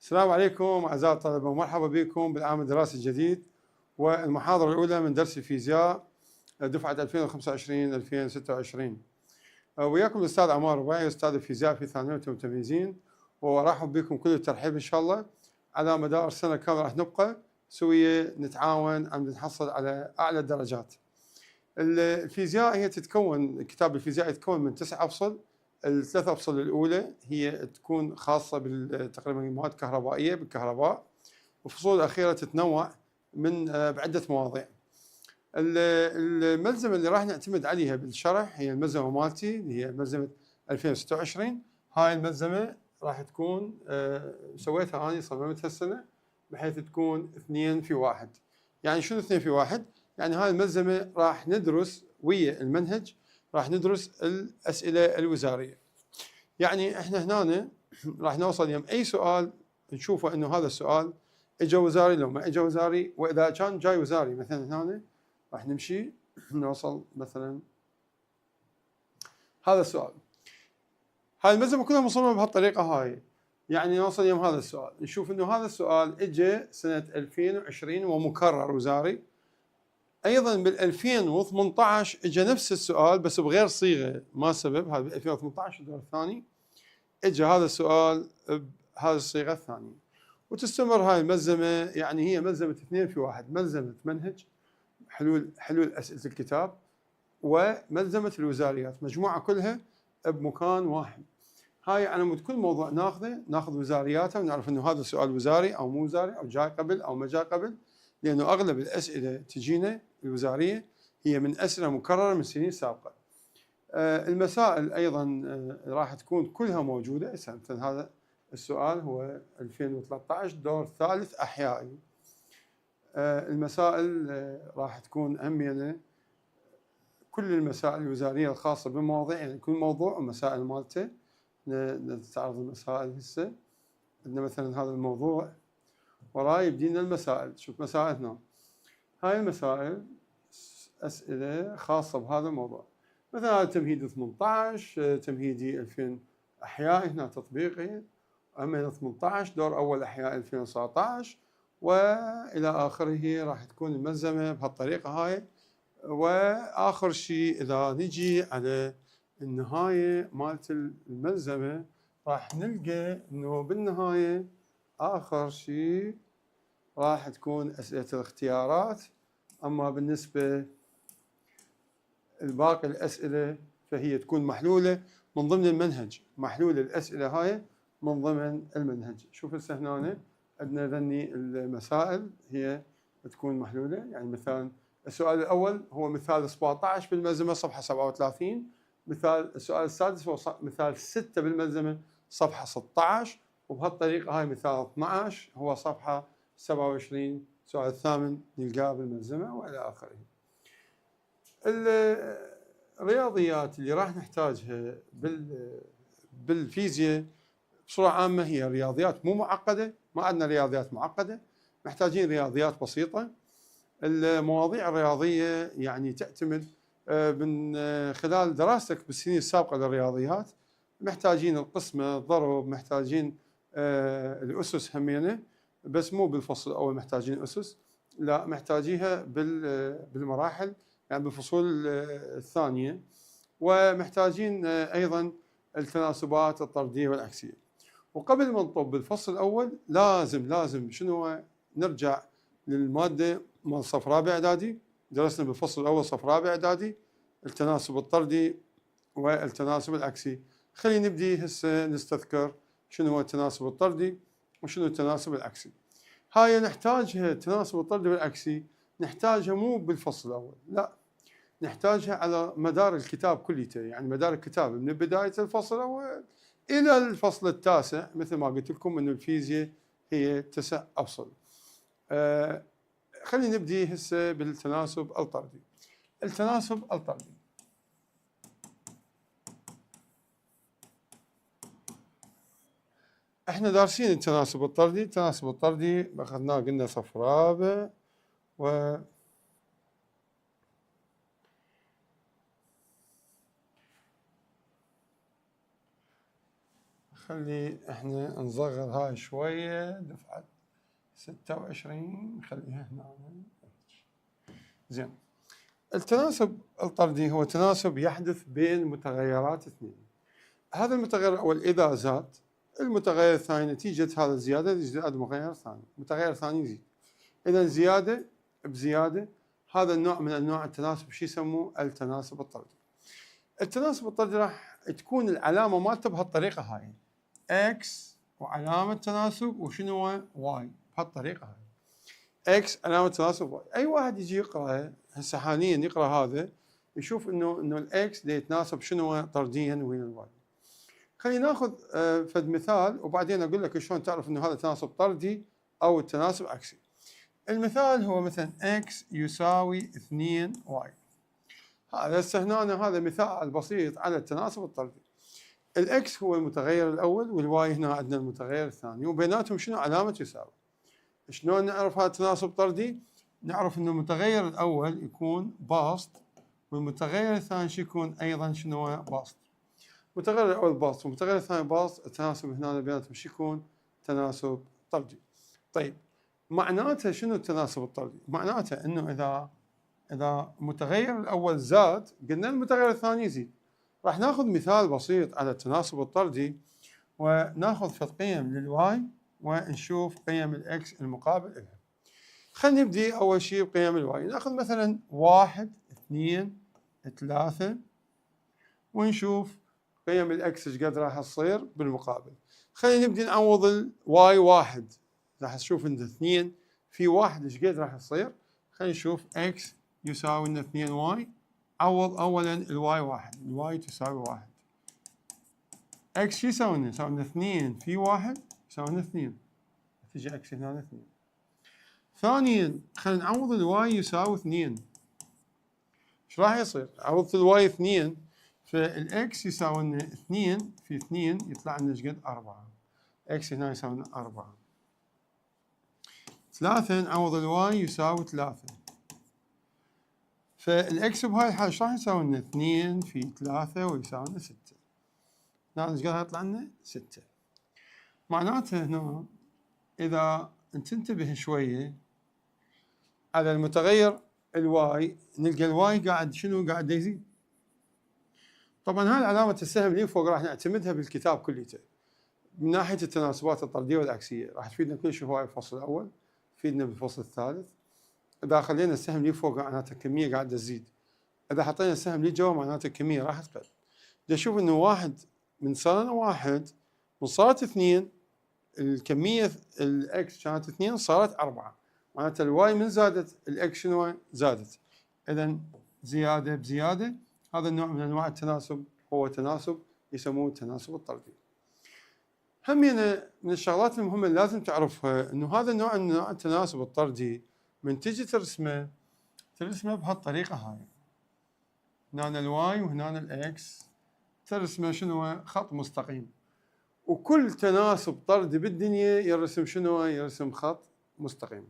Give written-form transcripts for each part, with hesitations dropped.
السلام عليكم أعزائي الطلبة ومرحبا بكم بالعام الدراسي الجديد والمحاضرة الأولى من درس الفيزياء دفعة 2025-2026. وياكم الأستاذ عمار رباعي أستاذ الفيزياء في ثانوية المتميزين، وأرحب بكم كل الترحيب إن شاء الله. على مدار السنة كاملة راح نبقى سوية نتعاون عم نحصل على أعلى الدرجات. الفيزياء هي تتكون، كتاب الفيزياء يتكون من 9 أفصل. الثلاث أفصل الأولى هي تكون خاصة تقريبا مواد كهربائية بالكهرباء، والفصول الأخيرة تتنوع من بعدة مواضيع. الملزمة اللي راح نعتمد عليها بالشرح هي الملزمة مالتي اللي هي ملزمة 2026. هاي الملزمة راح تكون سويتها أنا، صممتها السنة بحيث تكون 2 في 1. يعني شنو 2 في 1؟ يعني هاي الملزمة راح ندرس ويا المنهج، راح ندرس الأسئلة الوزارية. يعني احنا هنا راح نوصل يم أي سؤال نشوفه إنه هذا السؤال إجا وزاري لو ما إجا وزاري، وإذا كان جاي وزاري مثلا هنا راح نمشي نوصل مثلا هذا السؤال. هاي الملزمة كلها مصممة بهالطريقة هاي، يعني نوصل يم هذا السؤال نشوف إنه هذا السؤال إجا سنة 2020 ومكرر وزاري. ايضا بال 2018 اجى نفس السؤال بس بغير صيغه، ما سبب هذا. ب 2018 الدور الثاني اجى هذا السؤال بهذه الصيغه الثانيه، وتستمر هاي الملزمه. يعني هي ملزمه 2 في 1، ملزمه منهج حلول اسئله الكتاب، وملزمه الوزاريات، مجموعه كلها بمكان واحد. هاي على مود كل موضوع ناخذ وزارياته ونعرف انه هذا السؤال وزاري او مو وزاري او جاي قبل او ما جاي قبل، لانه اغلب الاسئله تجينا الوزاريه هي من اسئله مكرره من سنين سابقه. المسائل ايضا راح تكون كلها موجوده. مثلا هذا السؤال هو 2013 دور ثالث احيائي. المسائل راح تكون همينه كل المسائل الوزاريه الخاصه بالمواضيع، يعني كل موضوع ومسائل مالته. نستعرض المسائل هسه. عندنا مثلا هذا الموضوع وراي يبدينا المسائل. شوف مسائل هنا، هاي المسائل أسئلة خاصة بهذا الموضوع. مثلا هذا تمهيدي 18، تمهيدي 2000 أحياء، هنا تطبيقي أما 18 دور أول أحياء 2019 وإلى آخره. راح تكون الملزمة بهالطريقة هاي. وآخر شيء إذا نجي على النهاية مالت الملزمة راح نلقى إنه بالنهاية آخر شيء راح تكون أسئلة الاختيارات. أما بالنسبة الباقي الأسئلة فهي تكون محلولة من ضمن المنهج، محلول الأسئلة هاي من ضمن المنهج. شوف هسه هنا عندنا ذني المسائل هي تكون محلولة. يعني مثلا السؤال الأول هو مثال 17 بالملزمة صفحة 37، مثال السؤال السادس هو مثال 6 بالملزمة صفحة 16، وبهالطريقة هاي مثال 12 هو صفحة 27. السؤال الثامن نلقاه بالملزمة وإلى آخره. الرياضيات اللي راح نحتاجها بالفيزياء بصورة عامة هي رياضيات مو معقدة، ما عندنا رياضيات معقدة، محتاجين رياضيات بسيطة. المواضيع الرياضية يعني تعتمد من خلال دراستك بالسنين السابقة للرياضيات. محتاجين القسمة، الضرب، محتاجين الأسس همينة، بس مو بالفصل الأول محتاجين أسس، لا محتاجيها بالمراحل، يعني بالفصول الثانية. ومحتاجين أيضا التناسبات الطردية والعكسية. وقبل ما نطب بالفصل الأول لازم شنو نرجع للمادة مال صف رابع إعدادي. درسنا بالفصل الأول صف رابع إعدادي التناسب الطردي والتناسب العكسي. خلينا نبدي هسه نستذكر شنو هو التناسب الطردي وشنو التناسب العكسي. هاي نحتاجها التناسب الطردي والعكسي، نحتاجها مو بالفصل الأول، لا نحتاجها على مدار الكتاب كليته. يعني مدار الكتاب من بداية الفصل الأول إلى الفصل التاسع. مثل ما قلت لكم أن الفيزياء هي 9 أفصل. خلينا نبدي هسه بالتناسب الطردي. التناسب الطردي احنا دارسين التناسب الطردي. التناسب الطردي اخذناه قلنا صف رابع، و خلي احنا نصغر هاي شوية، دفعة 26 خليها هنا. زين. التناسب الطردي هو تناسب يحدث بين متغيرات اثنين. هذا المتغير الأول إذا زاد، المتغير الثاني نتيجة هذا الزيادة يزداد متغير ثاني، متغير ثاني يزيد. إذا زيادة بزيادة، هذا النوع من أنواع التناسب شو يسموه؟ التناسب الطردي. التناسب الطردي راح تكون العلامة مالته بهالطريقة هاي، X وعلامة تناسب وشنو Y بهالطريقة هاي. X علامة تناسب Y. أي واحد يجي يقرأ هسه حاليا يقرأ هذا يشوف إنه الإكس يتناسب شنو طرديا ويا الواي. خلينا ناخذ فد مثال وبعدين أقول لك شلون تعرف إنه هذا تناسب طردي أو التناسب عكسي. المثال هو مثلا x يساوي 2y. هذا هسه هنا هذا مثال بسيط على التناسب الطردي. الاكس هو المتغير الاول والواي هنا عندنا المتغير الثاني وبيناتهم شنو علامه يساوي. شلون نعرف هذا التناسب الطردي؟ نعرف انه المتغير الاول يكون باسط والمتغير الثاني شو يكون ايضا شنو باسط. المتغير الاول باسط والمتغير الثاني باسط، التناسب هنا بيناتهم شو يكون؟ تناسب طردي. طيب معناته شنو التناسب الطردي؟ معناته انه اذا المتغير الاول زاد قلنا المتغير الثاني يزيد. راح ناخذ مثال بسيط على التناسب الطردي وناخذ في القيم للواي ونشوف قيم الاكس المقابل لها. خلينا نبدي اول شيء بقيم الواي، ناخذ مثلا 1 2 3 ونشوف قيم الاكس ايش قد راح تصير بالمقابل. خلينا نبدي نعوض الواي 1، راح تشوف ان 2 في 1 ايش قد راح تصير. خلينا نشوف اكس يساوي لنا 2 واي. عوض اولا الواي 1، الواي تساوي 1. اكس شو يساوي لنا؟ يساوي لنا 2 في 1 يساوي لنا 2. تجي اكس هنا 2. ثانيا خلينا نعوض الواي يساوي 2. ايش راح يصير؟ عوضت الواي 2 فالاكس يساوي لنا 2 في 2 يطلع لنا ايش قد؟ 4. اكس هنا يساوي لنا 4. 3 نعوض الواي يساوي 3. فالاكس بهاي الحالة ايش راح يساوي لنا؟ 2 في 3 ويساوي لنا 6. هنا ايش قد يطلع لنا؟ 6. معناته هنا اذا تنتبه شوية على المتغير الواي نلقى الواي قاعد شنو؟ قاعد يزيد. طبعا هاي علامة السهم اللي فوق راح نعتمدها بالكتاب كليته من ناحية التناسبات الطردية والعكسية، راح تفيدنا كل شيء. هو الفصل الأول تفيدنا بالفصل الثالث. إذا خلينا السهم اللي فوق معناته الكمية قاعدة تزيد، إذا حطينا السهم اللي جوا معناته الكمية راح تقل. نشوف إنه واحد من صار 1 من صارت 2 الكمية الإكس كانت 2 صارت 4، معناته الواي من زادت الإكس شنو؟ زادت. إذا زيادة بزيادة. هذا النوع من أنواع التناسب هو تناسب يسموه التناسب الطردي. همينة من الشغلات المهمة اللي لازم تعرفها إنه هذا النوع من أنواع التناسب الطردي من تجي ترسمه بهالطريقة هاي. هنا الواي وهنا الإكس ترسمه شنو؟ خط مستقيم. وكل تناسب طردي بالدنيا يرسم شنو؟ يرسم خط مستقيم.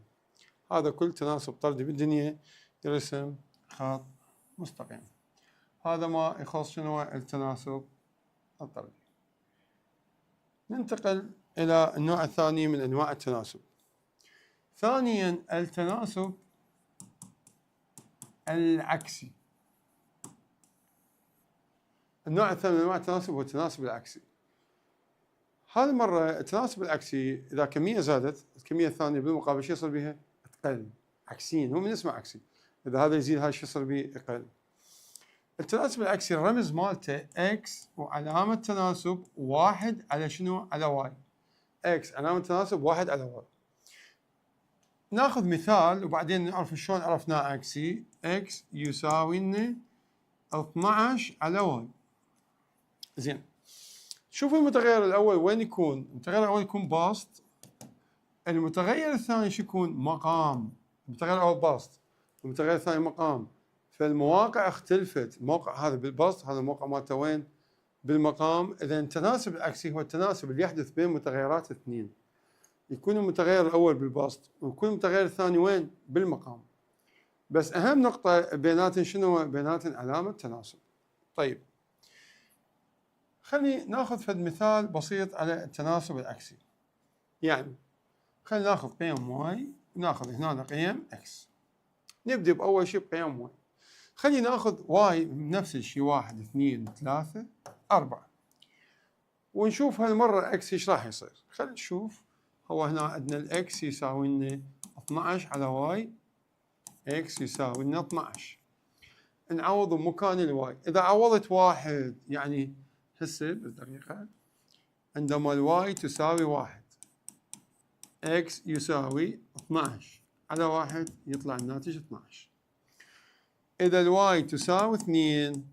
هذا كل تناسب طردي بالدنيا يرسم خط مستقيم. هذا ما يخص شنو؟ التناسب الطردي. ننتقل إلى النوع الثاني من أنواع التناسب. ثانيا التناسب العكسي. النوع الثاني من أنواع التناسب هو التناسب العكسي. هذه المرة التناسب العكسي إذا كمية زادت الكمية الثانية بالمقابل شو يصير بها؟ تقل. عكسيين، هو من اسمه عكسي. إذا هذا يزيد هذا شو يصير به؟ يقل. التناسب العكسي الرمز مالته x وعلامة تناسب 1 على شنو؟ على y. x علامة تناسب 1 على y. ناخذ مثال وبعدين نعرف شلون عرفناه عكسي. x يساوي لنا 12 على y. زين. شوفوا المتغير الأول وين يكون؟ المتغير الأول يكون باسط. المتغير الثاني شو يكون؟ مقام. المتغير الأول باسط، المتغير الثاني مقام. فالمواقع اختلفت، الموقع هذا بالبسط، هذا الموقع مالته وين؟ بالمقام. إذا التناسب العكسي هو التناسب اللي يحدث بين متغيرات اثنين. يكون المتغير الأول بالبسط ويكون المتغير الثاني وين؟ بالمقام. بس أهم نقطة بيناتهم شنو؟ بيناتهم علامة تناسب. طيب خلي ناخذ فد مثال بسيط على التناسب العكسي. يعني خلينا ناخذ قيم واي وناخذ هنا قيم اكس. نبدأ بأول شيء بقيم واي. خلينا ناخذ واي نفس الشيء 1 2 3 4 ونشوف هالمرة اكس ايش راح يصير. خلينا نشوف. هو هنا عندنا الاكس يساوي لنا 12 على واي، اكس يساوي لنا 12. نعوض بمكان الواي. إذا عوضت واحد يعني هسه بالطريقة عندما الواي تساوي 1 اكس يساوي 12 على 1 يطلع الناتج 12. إذا الواي تساوي 2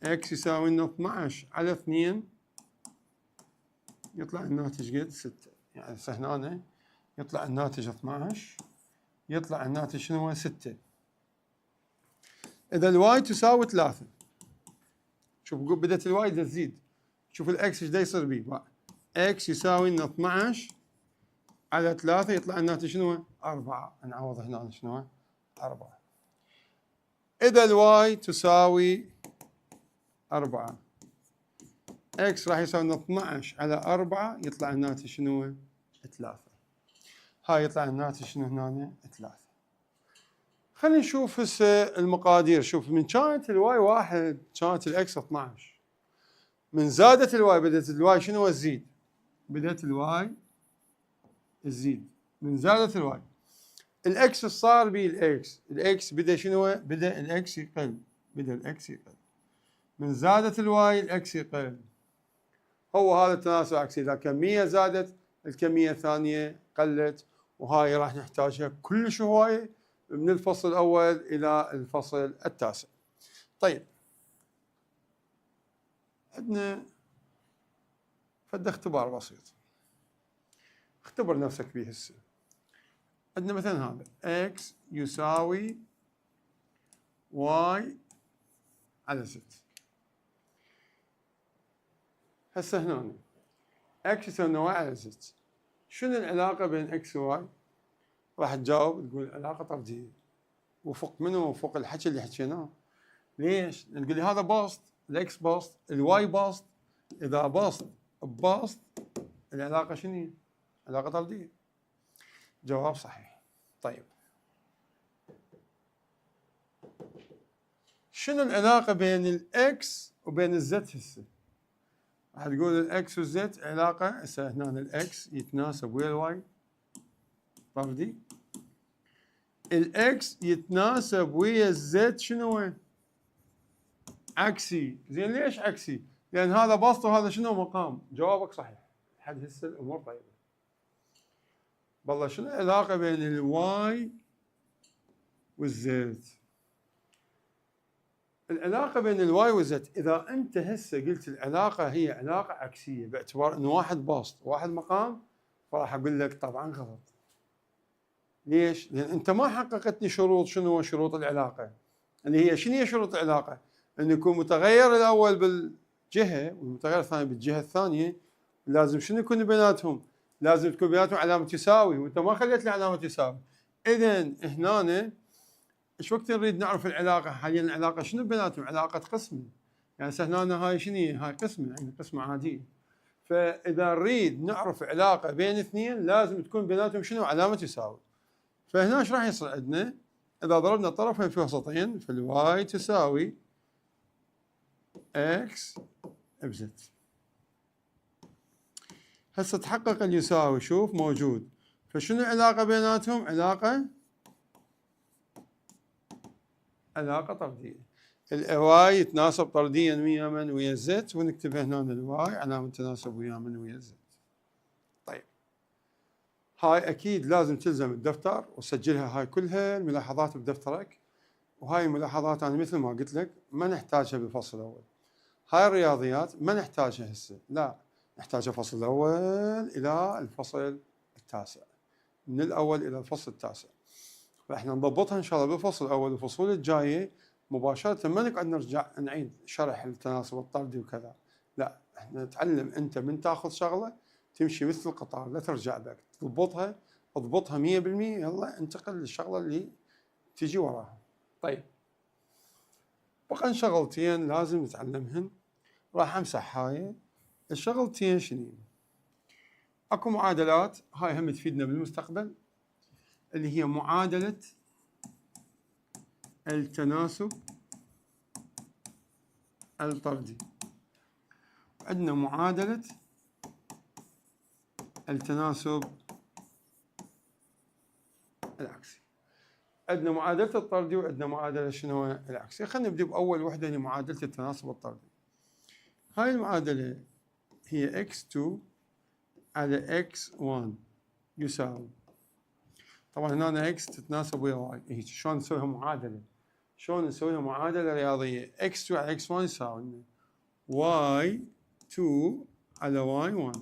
اكس يساوي لنا 12 على 2 يطلع الناتج قد 6. يعني هنا يطلع الناتج 12 يطلع الناتج شنو 6. إذا الواي تساوي 3 شوف بدأت الواي تزيد. شوف الاكس ايش دا يصير بيه. اكس يساوي لنا 12 على 3 يطلع الناتج شنو 4. نعوض هنا شنو 4. إذا الواي تساوي 4 اكس راح يساوي لنا 12 على 4 يطلع الناتج شنو 3. هاي يطلع الناتج شنو هنا 3. خلينا نشوف هسه المقادير. شوف من كانت الواي 1 كانت الاكس 12. من زادت الواي بدأت الواي شنو تزيد. بدأت الواي تزيد. من زادت الواي الاكس صار بيه الاكس بدأ شنو بدأ الاكس يقل. بدأ الاكس يقل. من زادت الواي الاكس يقل. هو هذا التناسب العكسي. إذا كمية زادت الكمية الثانية قلت. وهاي راح نحتاجها كلش هواية من الفصل الأول إلى الفصل التاسع. طيب عندنا فد اختبار بسيط. اختبر نفسك به هسه. عندنا مثلا هذا x يساوي y على z. هسه هنا x يساوي y على z. شنو العلاقة بين x و y؟ راح تجاوب تقول علاقة طردية. وفق منه وفق الحكي اللي حكيناه. ليش؟ تقول لي هذا بسط، الاكس بسط، الواي بسط. اذا بسط ببسط العلاقة شنو هي؟ علاقة طردية. جواب صحيح. طيب شنو العلاقة بين الاكس وبين الزد هسه؟ راح تقول الاكس والزد علاقة. هسه هنا الاكس يتناسب ويا الواي طردي. الاكس يتناسب ويا الزد شنو؟ عكسي. زين ليش عكسي؟ لأن هذا بسط وهذا شنو مقام. جوابك صحيح. لحد هسه الأمور طيبة. والله شنو العلاقة بين الواي والزد؟ العلاقة بين الواي والزد إذا أنت هسه قلت العلاقة هي علاقة عكسية باعتبار أنه واحد بسط وواحد مقام فراح أقول لك طبعا غلط. ليش؟ لأن أنت ما حققت لي شروط. شنو شروط العلاقة؟ اللي هي شنو هي شروط العلاقة؟ أن يكون متغير الأول بالجهة والمتغير الثاني بالجهة الثانية. لازم شنو يكون بيناتهم؟ لازم تكون بيناتهم علامة تساوي. وأنت ما خليت لي علامة تساوي. إذن هنا ايش وقت نريد نعرف العلاقة؟ حاليا العلاقة شنو بيناتهم؟ علاقة قسمة. يعني هنا هاي شنو هي؟ هاي قسمة يعني قسمة عادية. فإذا نريد نعرف علاقة بين اثنين لازم تكون بيناتهم شنو؟ علامة تساوي. فهنا ايش راح يصير عندنا؟ إذا ضربنا طرفين في وسطين فالواي تساوي x بزد. هسه تحقق اليساوي. شوف موجود. فشنو العلاقة بيناتهم؟ علاقة طردية. الواي يتناسب طرديا ويا من؟ ويا الزد. ونكتب هنا الواي علامة تناسب ويا من؟ ويا الزد. طيب هاي أكيد لازم تلزم الدفتر وسجلها. هاي كلها الملاحظات بدفترك. وهاي الملاحظات أنا مثل ما قلت لك ما نحتاجها بالفصل الأول. هاي الرياضيات ما نحتاجها هسه. لا نحتاجها الفصل الأول إلى الفصل التاسع. من الأول إلى الفصل التاسع. فإحنا نضبطها إن شاء الله بالفصل الأول. الفصول الجاية مباشرة ما نقعد نرجع نعيد شرح التناسب الطردي وكذا. لا إحنا نتعلم. أنت من تاخذ شغلة تمشي مثل القطار لا ترجع بك. تضبطها اضبطها 100%. يلا انتقل للشغلة اللي تجي وراها. طيب بقى شغلتين لازم نتعلمهن. راح امسح هاي الشغلتين. شنو اكو معادلات هاي هم تفيدنا بالمستقبل، اللي هي معادلة التناسب الطردي. عندنا معادلة التناسب العكسي، عندنا معادلة الطردي وعندنا معادلة شنو العكسي. خلينا نبدأ بأول وحدة اللي معادلة التناسب الطردي. هاي المعادلة هي x2 على x1 يساوي، طبعا هنا x تتناسب ويا y. شلون نسويها معادلة؟ شلون نسويها معادلة رياضية؟ x2 على x1 يساوي y2 على y1.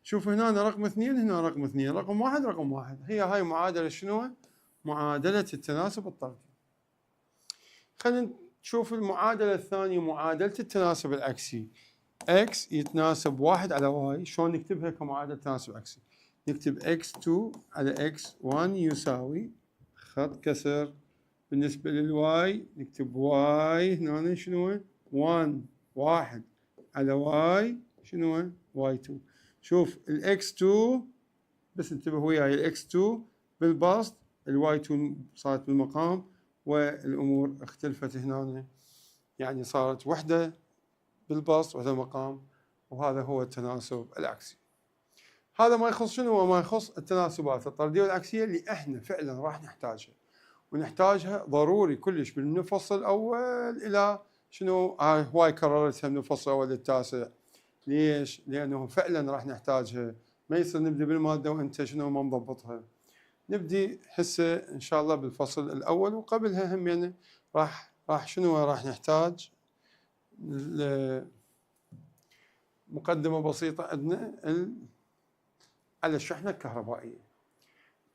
شوف هنا رقم 2، هنا رقم 2، رقم 1 رقم 1. هي هاي معادلة شنو؟ معادلة التناسب الطردي. خلينا نشوف المعادلة الثانية، معادلة التناسب العكسي. x يتناسب 1 على y. شلون نكتبها كمعادلة تناسب عكسي؟ نكتب x2 على x1 يساوي خط كسر. بالنسبة للواي نكتب y هنا شنو؟ 1 على y شنو؟ y2. شوف الx2 بس انتبه وياي، الx2 بالبسط، الy2 صارت بالمقام، والامور اختلفت هنا، يعني صارت وحده بالبسط وحده بالمقام، وهذا هو التناسب العكسي. هذا ما يخص شنو؟ ما يخص التناسبات الطرديه والعكسيه اللي احنا فعلا راح نحتاجها، ونحتاجها ضروري كلش من الفصل الاول الى شنو؟ هواي كررتها من الفصل الاول للتاسع. ليش؟ لانه فعلا راح نحتاجها. ما يصير نبدا بالماده وانت شنو ما مضبطها. نبدي هسه ان شاء الله بالفصل الاول، وقبلها هم يعني راح شنو؟ راح نحتاج مقدمه بسيطه عندنا على الشحنه الكهربائيه.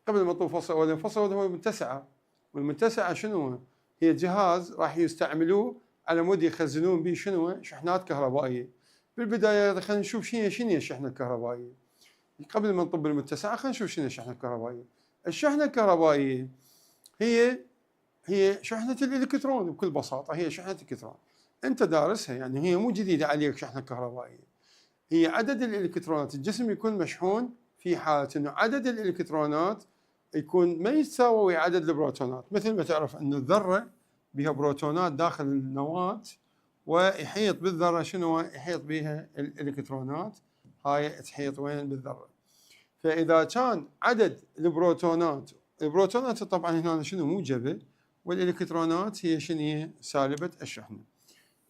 قبل ما نطوف الفصل الاول، الفصل الاول هو المتسعه، والمتسعه شنو؟ هي جهاز راح يستعملوه على مود يخزنون به شنو؟ شحنات كهربائيه. بالبدايه خلينا نشوف شنو هي الشحنه الكهربائيه. قبل ما نطب المتسعه خلينا نشوف شنو الشحنه الكهربائيه. الشحنه الكهربائيه هي شحنه الالكترون بكل بساطه، هي شحنه الالكترون. انت دارسها، يعني هي مو جديده عليك شحنه كهربائيه. هي عدد الالكترونات، الجسم يكون مشحون في حاله انه عدد الالكترونات يكون ما يتساوي عدد البروتونات. مثل ما تعرف ان الذره بها بروتونات داخل النواه، ويحيط بالذره شنو؟ يحيط بها الالكترونات. هاي تحيط وين؟ بالذره. فاذا كان عدد البروتونات طبعا هنا شنو؟ موجبه، والالكترونات هي شنو؟ سالبه الشحنه.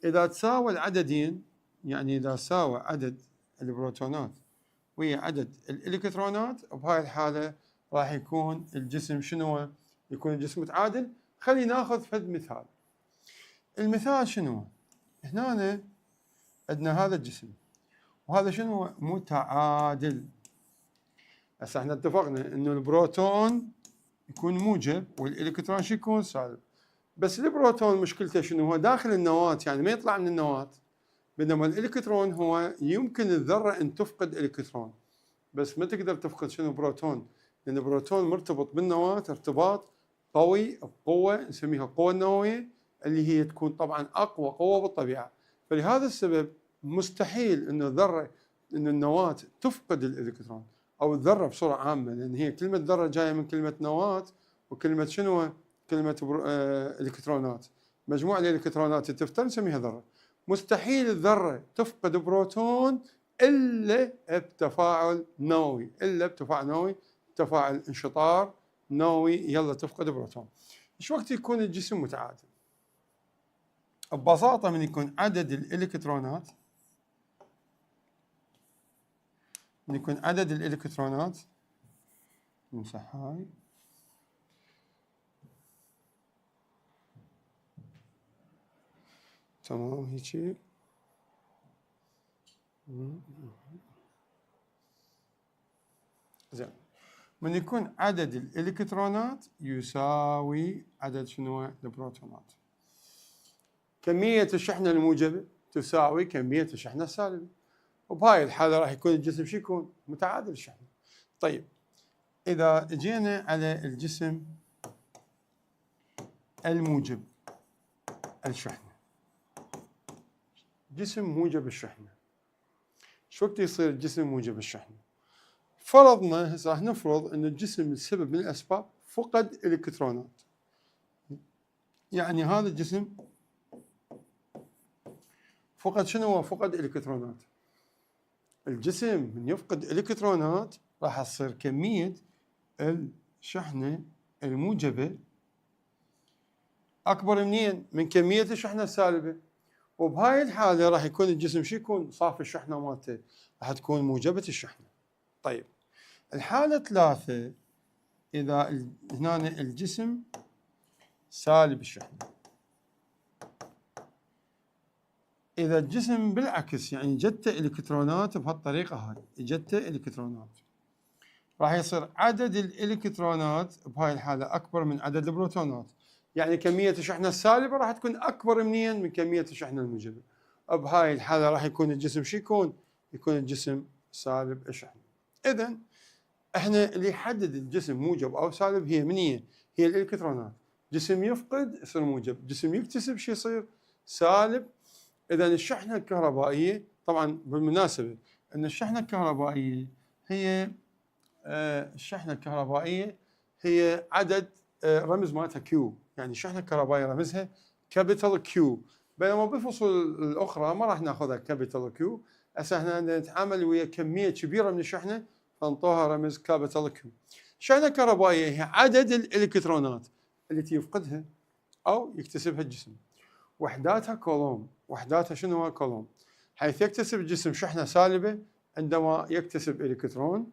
اذا تساوى العددين، يعني اذا ساوى عدد البروتونات ويا عدد الالكترونات، بهاي الحاله راح يكون الجسم شنو؟ يكون الجسم متعادل. خلينا ناخذ فد مثال. المثال شنو؟ هنا عندنا هذا الجسم، وهذا شنو؟ متعادل. هسه احنا اتفقنا انه البروتون يكون موجب والالكترون شو يكون؟ سالب. بس البروتون مشكلته شنو؟ هو داخل النواة، يعني ما يطلع من النواة. بينما الالكترون هو يمكن الذره ان تفقد الكترون، بس ما تقدر تفقد شنو؟ بروتون. لان البروتون مرتبط بالنواه ارتباط قوي بقوه نسميها القوه النوويه، اللي هي تكون طبعا اقوى قوه بالطبيعه. فلهذا السبب مستحيل انه الذره، انه النواه تفقد الالكترون، او الذره بصوره عامه، لان هي كلمه ذره جايه من كلمه نواه، وكلمه شنو؟ كلمه الكترونات. مجموع الالكترونات تفتر نسميها ذره. مستحيل الذره تفقد بروتون الا بتفاعل نووي، تفاعل انشطار نووي، يلا تفقد بروتون. ايش وقت يكون الجسم متعادل؟ ببساطه من يكون عدد الالكترونات، نمسح هاي، تمام هيجي. زين، من يكون عدد الالكترونات يساوي عدد شنو؟ البروتونات. كمية الشحنة الموجبة تساوي كمية الشحنة السالبة، وبهاي الحالة راح يكون الجسم شو يكون؟ متعادل الشحنة. طيب إذا جينا على الجسم الموجب الشحنة، جسم موجب الشحنة. شو وقت يصير الجسم موجب الشحنة؟ فرضنا هسه راح نفرض أن الجسم لسبب من الأسباب فقد الإلكترونات. يعني هذا الجسم فقد شنو هو؟ فقد الإلكترونات. الجسم من يفقد الإلكترونات راح تصير كمية الشحنة الموجبة أكبر منين؟ من كمية الشحنة السالبة. وبهاي الحالة راح يكون الجسم شو يكون؟ صافي الشحنة مالته راح تكون موجبة الشحنة. طيب الحالة 3 إذا هنا الجسم سالب الشحنة. إذا الجسم بالعكس يعني جته إلكترونات بهالطريقة هاي، جته إلكترونات، راح يصير عدد الإلكترونات بهاي الحالة أكبر من عدد البروتونات. يعني كمية الشحنة السالبة راح تكون أكبر منين؟ من كمية الشحنة الموجبة. بهاي الحالة راح يكون الجسم شو يكون؟ يكون الجسم سالب الشحنة. إذن احنا اللي يحدد الجسم موجب أو سالب هي من هي الإلكترونات. جسم يفقد يصير موجب، جسم يكتسب شو يصير؟ سالب. إذن الشحنة الكهربائية، طبعا بالمناسبة أن الشحنة الكهربائية هي الشحنة الكهربائية هي عدد رمز مالتها كيو، يعني الشحنة الكهربائية رمزها كابيتال كيو، بينما بالفصول الأخرى ما راح ناخذها كابيتال كيو. هسه احنا نتعامل ويا كمية كبيرة من الشحنة فنعطوها رمز كابيتال كيو. الشحنة الكهربائية هي عدد الإلكترونات التي يفقدها أو يكتسبها الجسم. وحداتها كولوم، وحداتها شنو هو؟ كولوم. حيث يكتسب الجسم شحنة سالبة عندما يكتسب إلكترون،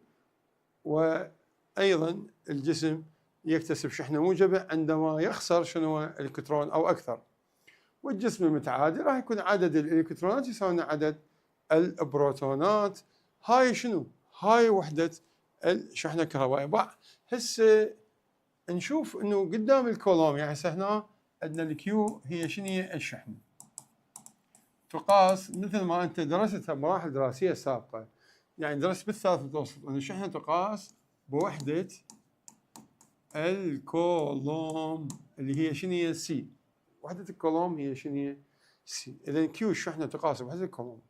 وأيضا الجسم يكتسب شحنة موجبة عندما يخسر شنو هو؟ إلكترون أو أكثر. والجسم المتعادل راح يكون عدد الإلكترونات يساوي عدد البروتونات. هاي شنو؟ هاي وحدة الشحنة الكهربائية. هسه نشوف انه قدام الكولوم، يعني هسه هنا عندنا الكيو هي شنو هي؟ الشحنة. تقاس مثل ما انت درستها بمراحل دراسية سابقة، يعني درست بالثالث متوسط ان الشحنة تقاس بوحدة الكولوم اللي هي شنو هي؟ سي. وحدة الكولوم هي شنو هي؟ سي. اذا كيو الشحنة تقاس بوحدة الكولوم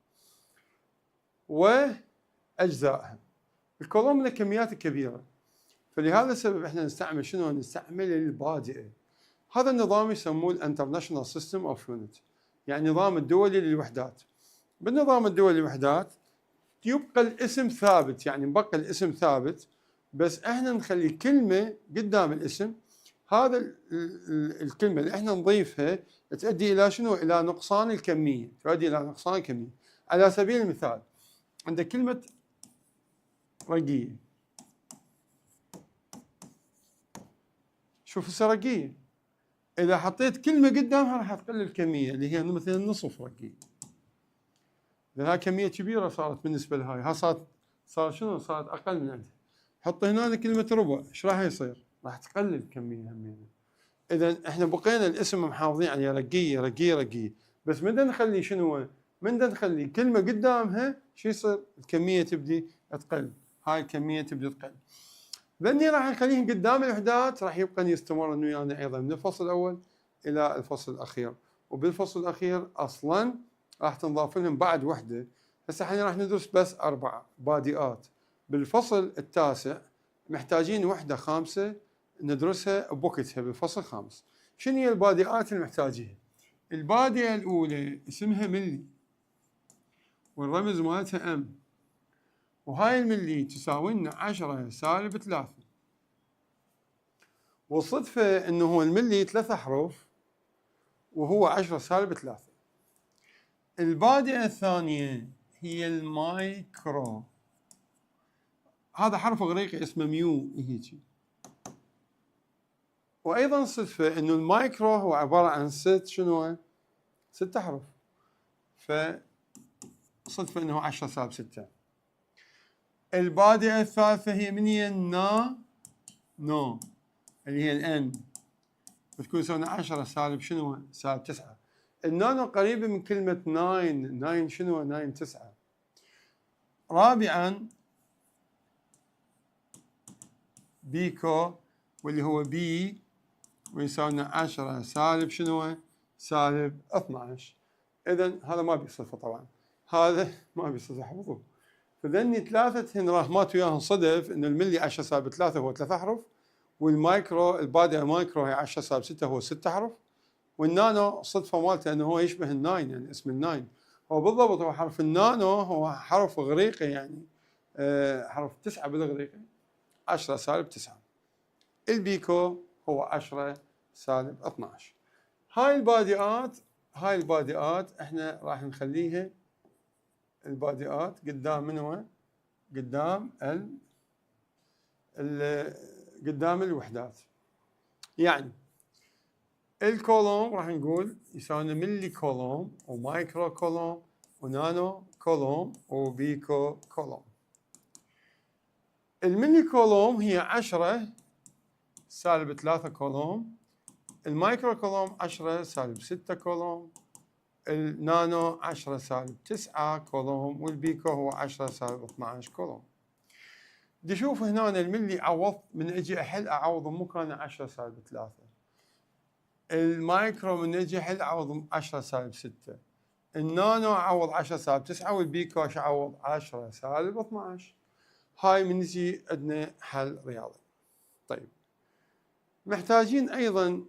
واجزائها. الكولوم له كميات كبيرة، فلهذا السبب احنا نستعمل شنو؟ نستعمل البادئة. هذا النظام يسموه الانترناشونال سيستم اوف يونت، يعني النظام الدولي للوحدات. بالنظام الدولي للوحدات يبقى الاسم ثابت، يعني مبقى الاسم ثابت، بس احنا نخلي كلمة قدام الاسم. هذا الكلمة اللي احنا نضيفها تؤدي الى شنو؟ الى نقصان الكمية، تؤدي الى نقصان الكمية. على سبيل المثال عندك كلمة رقية، شوف هسه رقية، إذا حطيت كلمة قدامها راح تقل الكمية اللي هي مثلا نصف رقية، لأنها كمية كبيرة صارت بالنسبة لهاي. ها صار شنو؟ صارت أقل من عندها. حط هنا كلمة ربع، إيش راح يصير؟ راح تقل الكمية همينة. إذا إحنا بقينا الاسم محافظين عليه رقية رقية رقية، بس من نخلي شنو؟ من نخلي كلمة قدامها شو يصير؟ الكمية تبدي تقل، هاي الكمية تبدي تقل. لاني راح نخليهم قدام الوحدات راح يبقى يستمر انه ويانا ايضا من الفصل الاول الى الفصل الاخير، وبالفصل الاخير اصلا راح تنضاف لهم بعد وحده. هسه احنا راح ندرس بس 4 بادئات. بالفصل التاسع محتاجين وحده خامسه ندرسها بوقتها بالفصل الخامس. شنو هي البادئات اللي محتاجيها؟ البادئه الاولى اسمها ملي، والرمز مالتها ام، وهاي الملي تساوي لنا 10 سالب 3. والصدفة انه هو الملي 3 أحرف وهو 10 سالب 3. البادئة الثانية هي المايكرو، هذا حرف اغريقي اسمه ميو هيجي. وايضا صدفة انه المايكرو هو عبارة عن 6 شنو؟ 6 أحرف، فصدفة انه 10 سالب 6. البادئة الثالثة هي من هي؟ نو اللي هي الان، بتكون يساوي 10 سالب شنو؟ سالب 9. النانو قريبة من كلمة 9 شنو؟ 9 9. رابعا بيكو واللي هو بي ويساوي 10 سالب شنو؟ سالب 12. إذا هذا ما بيصفه طبعا، هذا ما بيصير احفظه. فذني ثلاثة هنراهمات وياهم صدف إنه الملي 10⁻3 هو 3 أحرف، والمايكرو البادئ مايكرو هي 10⁻6 هو 6 أحرف، والنانو صدفة مالته إنه هو يشبه الناين، يعني اسم الناين هو بالضبط هو حرف النانو، هو حرف إغريقي يعني حرف 9 بالإغريقي 10⁻9. البيكو هو 10⁻12. هاي البادئات احنا راح نخليها البادئات قدام منو؟ قدام قدام الوحدات. يعني الكولوم راح نقول يساوي لنا ملي كولوم ومايكرو كولوم ونانو كولوم وبيكو كولوم. الملي كولوم هي 10⁻3 كولوم، المايكرو كولوم 10⁻6 كولوم، النانو 10⁻9 كولوم، والبيكو هو 10⁻12 كولوم. بدي اشوف هنا الملي عوضت من اجي احل اعوض مكانه 10⁻3، المايكرو من اجي احل اعوض 10⁻6، النانو اعوض 10⁻9، والبيكو اعوض 10⁻12. هاي من يجي عندنا حل رياضي. طيب محتاجين ايضا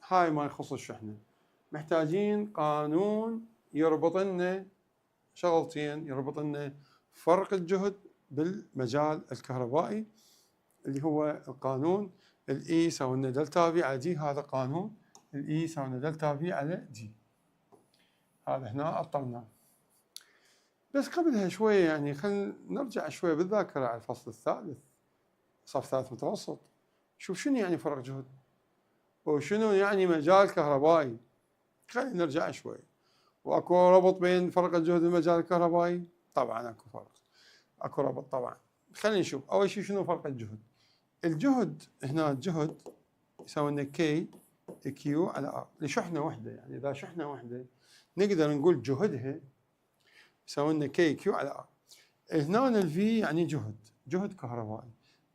هاي ما يخص الشحنه، محتاجين قانون يربط لنا شغلتين، يربط لنا فرق الجهد بالمجال الكهربائي اللي هو القانون الاي يساوي لنا دلتا في على دي. هذا قانون الاي يساوي لنا دلتا في على دي، هذا هنا أبطلناه. بس قبلها شويه يعني خلينا نرجع شويه بالذاكره على الفصل الثالث صف ثالث متوسط، شوف شنو يعني فرق جهد وشنو يعني مجال كهربائي. خلينا نرجع شوي. واكو ربط بين فرق الجهد والمجال الكهربائي؟ طبعا اكو فرق، اكو ربط طبعا. خلينا نشوف اول شيء شنو فرق الجهد. الجهد هنا الجهد يساوي لنا كي كيو على ار لشحنه واحده، يعني اذا شحنه واحده نقدر نقول جهدها يساوي لنا كي كيو على ار. هنا الفي يعني جهد كهربائي،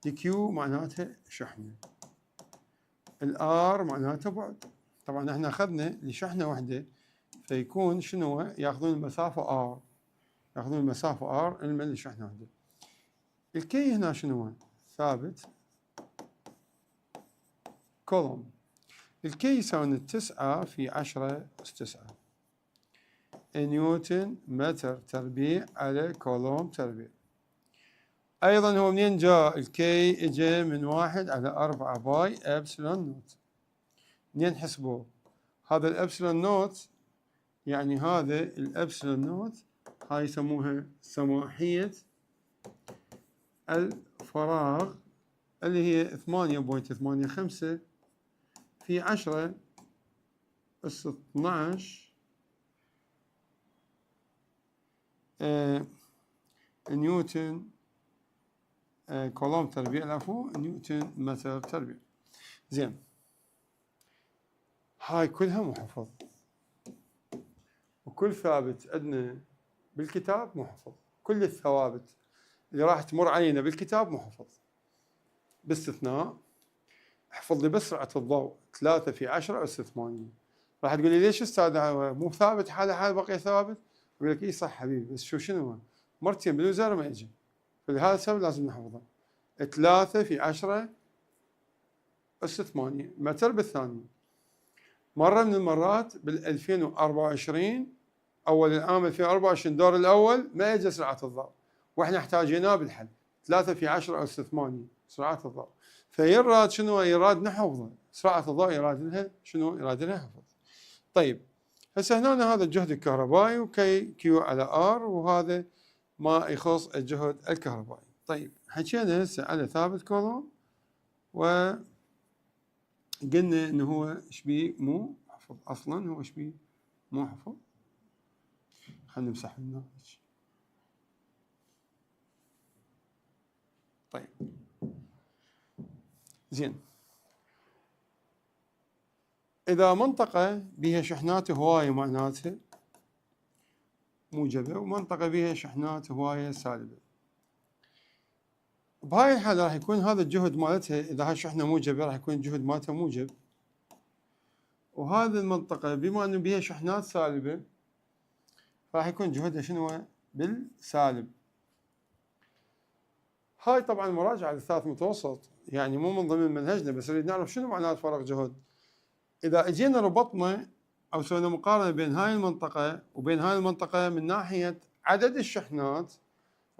الكيو معناتها شحنه، الار معناته بعد. طبعا احنا اخذنا لشحنه واحده فيكون شنو ياخذون المسافه ار، ياخذون المسافه ار المن لشحنه واحده. الكي هنا شنو ثابت كولوم، الكي يساوي 9 في 10⁻9 نيوتن متر تربيع على كولوم تربيع. ايضا هو منين جاء الكي؟ اجى من 1 على 4 باي ابسلون نوت. منين حسبوه؟ هذا الابسلون نوت يعني هذا الابسلون نوت هاي يسموها سماحية الفراغ اللي هي 8.85 في 10⁻12 نيوتن كولوم تربيع، العفو نيوتن متر تربيع. زين هاي كلها محفظ وكل ثابت عندنا بالكتاب محفظ، كل الثوابت اللي راح تمر علينا بالكتاب محفظ باستثناء احفظ لي بس سرعة الضوء 3 في 10 أس 8. راح تقول لي ليش استاذ مو ثابت حال بقي ثابت؟ اقول لك اي صح حبيبي، بس شنو مرتين بالوزارة ما اجى، فلهذا السبب لازم نحفظه. 3 في 10 أس 8 متر بالثانية. مرة من المرات بال 2024 أول العام 2024 الدور الأول ما اجى سرعة الضوء واحنا احتاجيناه بالحل 3 في 10 أس 8 سرعة الضوء، فيراد شنو يراد نحفظه سرعة الضوء، يراد لها شنو؟ يراد لها حفظ. طيب هسه هنا هذا الجهد الكهربائي وكي كيو على ار، وهذا ما يخص الجهد الكهربائي. طيب حكينا هسه على ثابت كولوم وقلنا انه هو شبيه مو حفظ، اصلا هو شبيه مو حفظ. خلينا نمسح لنا. طيب زين، إذا منطقة بها شحنات هواية معناتها موجبة، ومنطقة بها شحنات هواية سالبة. بهاي الحالة راح يكون هذا الجهد مالتها، إذا هاي شحنة موجبة راح يكون الجهد مالتها موجب، وهذه المنطقة بما أنه بها شحنات سالبة راح يكون جهدها شنو؟ بالسالب. هاي طبعا مراجعة للثالث متوسط، يعني مو من ضمن منهجنا، بس نريد نعرف شنو معنات فرق جهد. إذا اجينا ربطنا أو سوينا مقارنة بين هاي المنطقة وبين هاي المنطقة من ناحية عدد الشحنات،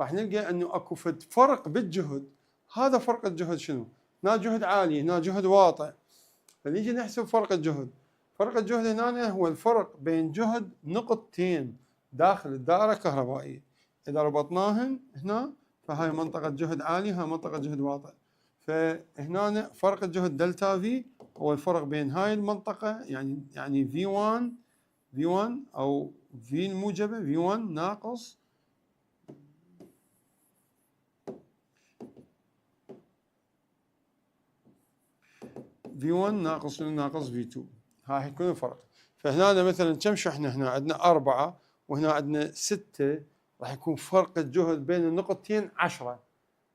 راح نلقى أنه أكو فرق بالجهد. هذا فرق الجهد شنو؟ هنا جهد عالي، هنا جهد واطئ. فنيجي نحسب فرق الجهد. فرق الجهد هنا هو الفرق بين جهد نقطتين داخل الدائرة الكهربائية. إذا ربطناهن هنا فهاي منطقة جهد عالي، هاي منطقة جهد واطئ. فهنا فرق الجهد دلتا في هو الفرق بين هاي المنطقة، يعني V1 أو V الموجبة V1 ناقص V1 ناقص V2. هاي يكون الفرق. فهنا مثلا كم شحنة؟ هنا عندنا 4 وهنا عندنا 6. راح يكون فرق الجهد بين النقطتين 10.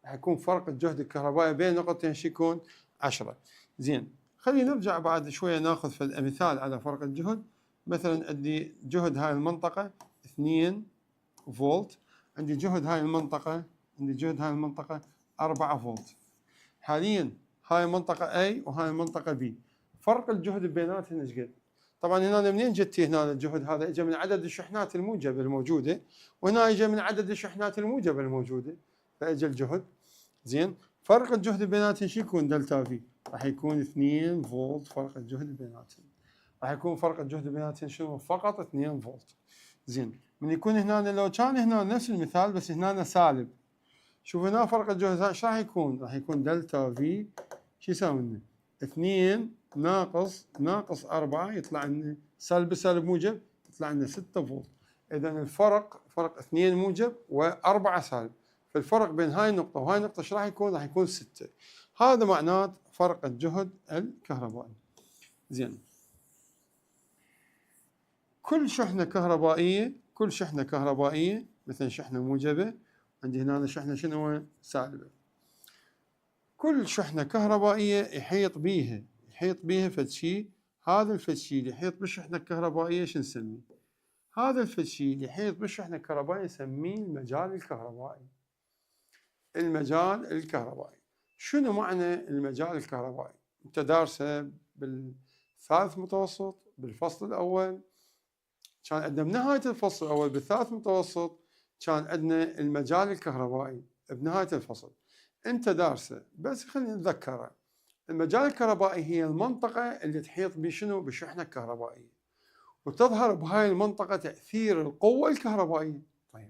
راح يكون فرق الجهد الكهربائي بين النقطتين شو يكون؟ 10. زين، خلينا نرجع بعد شوية ناخذ في مثال على فرق الجهد. مثلا عندي جهد هاي المنطقة 2 فولت، عندي جهد هاي المنطقة 4 فولت. حاليا هاي منطقة A وهاي منطقة B، فرق الجهد بيناتهم ايش قد؟ طبعا هنا منين جتي هنا الجهد هذا؟ اجى من عدد الشحنات الموجبة الموجودة، وهنا اجى من عدد الشحنات الموجبة الموجودة، فاجى الجهد. زين، فرق الجهد بيناتهم شو يكون؟ دلتا في. راح يكون 2 فولت فرق الجهد بيناتهم. راح يكون فرق الجهد بيناتهم شنو؟ فقط 2 فولت. زين، من يكون هنا لو كان هنا نفس المثال بس هنا سالب، شوف هنا فرق الجهد ايش راح يكون؟ راح يكون دلتا في شو يساوي لنا؟ 2 ناقص 4 يطلع لنا سالب موجب، يطلع لنا 6 فولت. اذا الفرق فرق 2 موجب و4 سالب، فالفرق بين هاي النقطة وهاي النقطة ايش راح يكون؟ راح يكون 6. هذا معنات فرق الجهد الكهربائي. زين، كل شحنة كهربائية مثلا شحنة موجبة، عندي هنا شحنة شنو؟ سالبة. كل شحنة كهربائية يحيط بيها فد شيء. هذا الفد شيء اللي يحيط بالشحنة الكهربائية شو نسميه؟ هذا الفد شيء اللي يحيط بالشحنة الكهربائية نسميه المجال الكهربائي. المجال الكهربائي. شنو معنى المجال الكهربائي؟ انت دارسه بالثالث متوسط بالفصل الأول، كان عندنا بنهاية الفصل الأول بالثالث متوسط كان عندنا المجال الكهربائي بنهاية الفصل. انت دارسه بس خلينا نتذكره. المجال الكهربائي هي المنطقة اللي تحيط بشنو؟ بالشحنة الكهربائية، وتظهر بهاي المنطقة تأثير القوة الكهربائية. طيب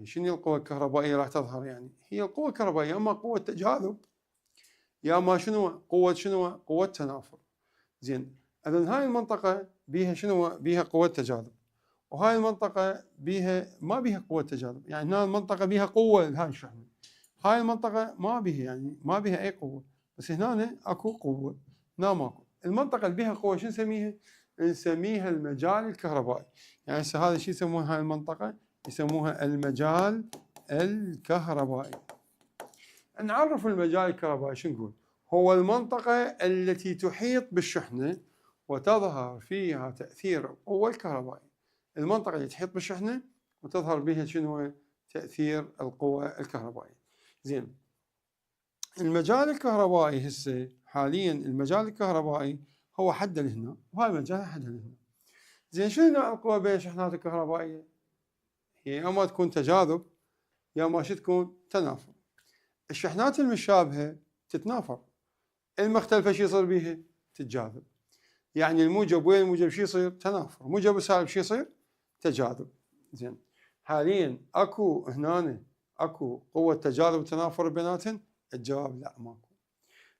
شنو القوة الكهربائية راح تظهر؟ يعني هي القوة الكهربائية اما قوة تجاذب يا ما قوة تنافر. زين، اذا هاي المنطقة بيها شنو؟ بيها قوة تجاذب، وهاي المنطقة بيها ما بيها قوة تجاذب. يعني هنا المنطقة بيها قوة لهاي الشحنة، هاي المنطقة ما بيها، يعني ما بيها أي قوة، بس هنا أكو قوة، هنا ماكو. المنطقة اللي بيها قوة شو نسميها؟ نسميها المجال الكهربائي. يعني هذا شو يسموها هاي المنطقة؟ يسموها المجال الكهربائي. نعرف المجال الكهربائي شو نقول؟ هو المنطقة التي تحيط بالشحنة وتظهر فيها تأثير القوة الكهربائية. المنطقة اللي تحيط بالشحنة وتظهر بها شنو؟ تأثير القوة الكهربائية. زين، المجال الكهربائي هسه حاليا المجال الكهربائي هو حده لهنا وهاي المجال حده لهنا. زين، شنو نوع القوى بين الشحنات الكهربائية؟ هي يا اما تكون تجاذب يا اما تكون تنافر. الشحنات المشابهة تتنافر، المختلفة شو يصير بيها؟ تتجاذب. يعني الموجب وين الموجب شو يصير؟ تنافر. موجب وسالب شو يصير؟ تجاذب. زين، حاليا اكو قوة تجاذب وتنافر بيناتهم؟ الجواب لا، ماكو.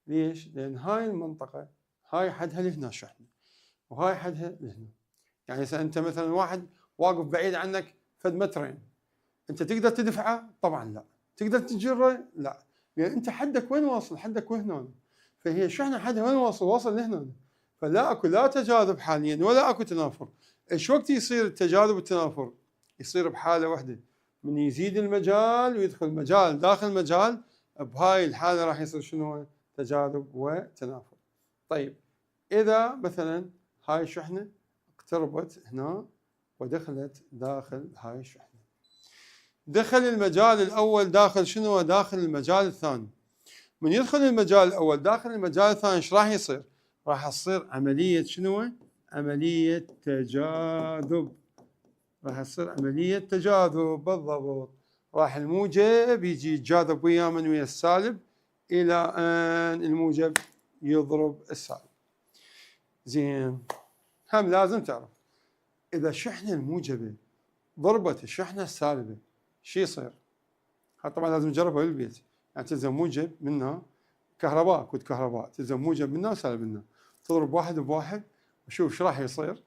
ليش؟ لأن هاي المنطقة هاي حدها لهنا الشحنة وهاي حدها لهنا. يعني أنت مثلا واحد واقف بعيد عنك فد مترين، أنت تقدر تدفعه؟ طبعا لا. تقدر تجره؟ لا، لأن أنت حدك وين واصل؟ حدك وهنا. فهي الشحنة حدها وين واصل؟ واصل لهنا. فلا أكو لا تجاذب حاليا ولا أكو تنافر. إيش وقت يصير التجاذب والتنافر؟ يصير بحالة واحدة، من يزيد المجال ويدخل مجال داخل مجال، بهاي الحالة راح يصير شنو؟ تجاذب وتنافر. طيب إذا مثلا هاي الشحنة اقتربت هنا ودخلت داخل هاي الشحنة، دخل المجال الأول داخل شنو؟ داخل المجال الثاني. من يدخل المجال الأول داخل المجال الثاني ايش راح يصير؟ راح تصير عملية شنو؟ عملية تجاذب. راح تصير عملية تجاذب بالضبط. راح الموجب يجي يتجاذب وياه من ويا السالب إلى أن الموجب يضرب السالب. زين، هم لازم تعرف إذا الشحنة الموجبة ضربت الشحنة السالبة شو يصير؟ طبعا لازم تجربها بالبيت. يعني تلزم موجب منها كهرباء، كود كهرباء، تلزم موجب منها وسالب منها، تضرب واحد بواحد وشوف ايش راح يصير.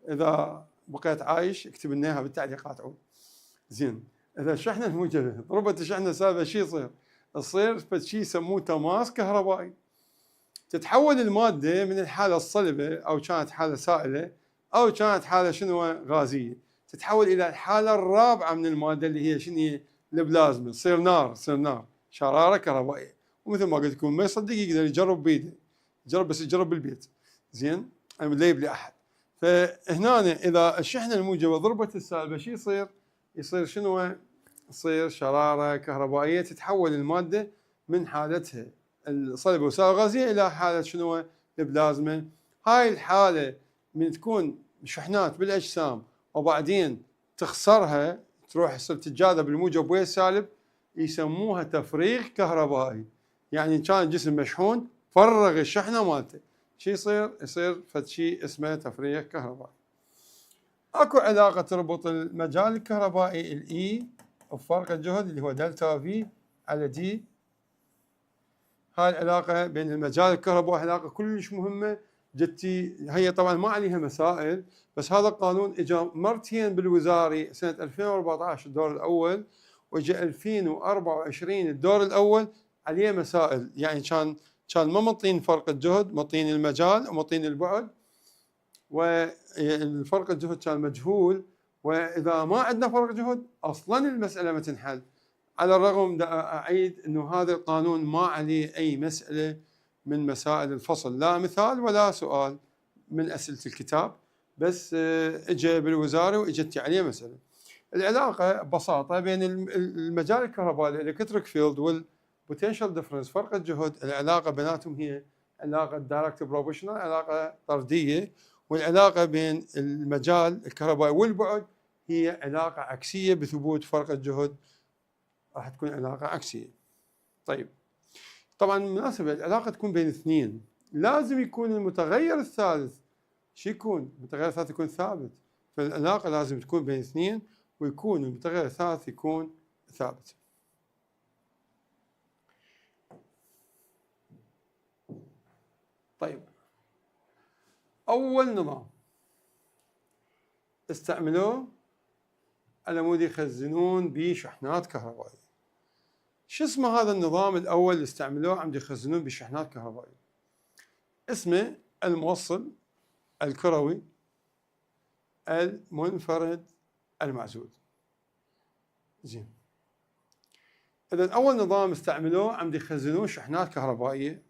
اذا بقيت عايش اكتب لنا اياها بالتعليقات عود. زين، اذا الشحنه الموجبه ضربت الشحنه السالبه شو يصير؟ يصير شيء يسموه تماس كهربائي. تتحول الماده من الحاله الصلبه او كانت حاله سائله او كانت حاله شنو غازيه، تتحول الى الحاله الرابعه من الماده اللي هي شنو هي؟ البلازما. تصير نار، تصير نار، شراره كهربائيه. ومثل ما قلت لكم ما يصدق يقدر يجرب بيده، يجرب بس يجرب بالبيت. زين، انا لا يبلي احد. فهنا اذا الشحنه الموجبه ضربت السالبه شو يصير؟ يصير شنو؟ يصير شراره كهربائيه تتحول الماده من حالتها الصلبه والسائله الغازيه الى حاله شنو؟ البلازما. هاي الحاله من تكون شحنات بالاجسام وبعدين تخسرها تروح تصير تتجاذب الموجب ويا السالب، يسموها تفريغ كهربائي. يعني كان الجسم مشحون فرغ الشحنه مالته، شو يصير؟ يصير فد شيء اسمه تفريغ كهربائي. اكو علاقه تربط المجال الكهربائي الاي بفرق الجهد اللي هو دلتا في على دي. هاي العلاقه بين المجال الكهربائي علاقه كلش مهمه جتي. هي طبعا ما عليها مسائل، بس هذا القانون اجى مرتين بالوزاري، سنه 2014 الدور الاول، واجى 2024 الدور الاول عليه مسائل. يعني كان ما مطين فرق الجهد، مطين المجال ومطين البعد، والفرق الجهد كان مجهول. واذا ما عندنا فرق جهد اصلا المساله ما تنحل. على الرغم اعيد انه هذا القانون ما عليه اي مساله من مسائل الفصل، لا مثال ولا سؤال من اسئله الكتاب، بس اجى بالوزاره واجت عليه مساله. العلاقه ببساطه بين المجال الكهربائي الالكتريك فيلد والبوتنشال ديفرنس فرق الجهد، العلاقه بيناتهم هي علاقه دايركت بروبوشنال، علاقه طرديه. والعلاقه بين المجال الكهربائي والبعد هي علاقه عكسيه بثبوت فرق الجهد، راح تكون علاقه عكسيه. طيب، طبعا بالمناسبه العلاقه تكون بين اثنين، لازم يكون المتغير الثالث شو يكون؟ المتغير الثالث يكون ثابت. فالعلاقه لازم تكون بين اثنين ويكون المتغير الثالث يكون ثابت. طيب، اول نظام استعملوه على مود يخزنون به شحنات كهربائيه. شو اسمه هذا النظام الاول اللي استعملوه عم يخزنون بشحنات كهربائيه؟ اسمه الموصل الكروي المنفرد المعزول. زين، اذا اول نظام استعملوه عم يخزنون شحنات كهربائيه.